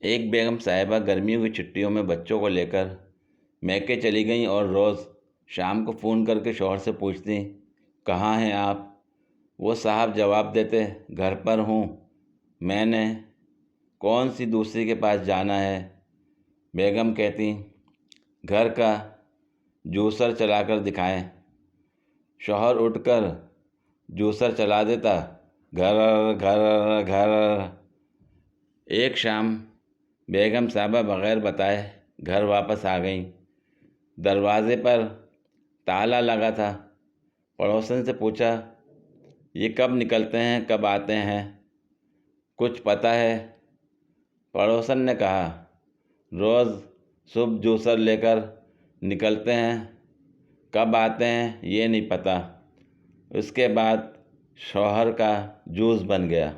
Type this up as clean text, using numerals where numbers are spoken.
एक बेगम साहिबा गर्मियों की छुट्टियों में बच्चों को लेकर मैके चली गईं और रोज़ शाम को फ़ोन करके शौहर से पूछतीं, कहाँ हैं आप। वो साहब जवाब देते, घर पर हूँ। मैंने कौन सी दूसरी के पास जाना है। बेगम कहती, घर का जूसर चलाकर दिखाएं। शौहर उठकर जूसर चला देता, घर घर घर। एक शाम बेगम साहबा बग़ैर बताए घर वापस आ गईं। दरवाज़े पर ताला लगा था। पड़ोसन से पूछा, ये कब निकलते हैं, कब आते हैं, कुछ पता है। पड़ोसन ने कहा, रोज़ सुबह जूसर लेकर निकलते हैं, कब आते हैं ये नहीं पता। उसके बाद शौहर का जूस बन गया।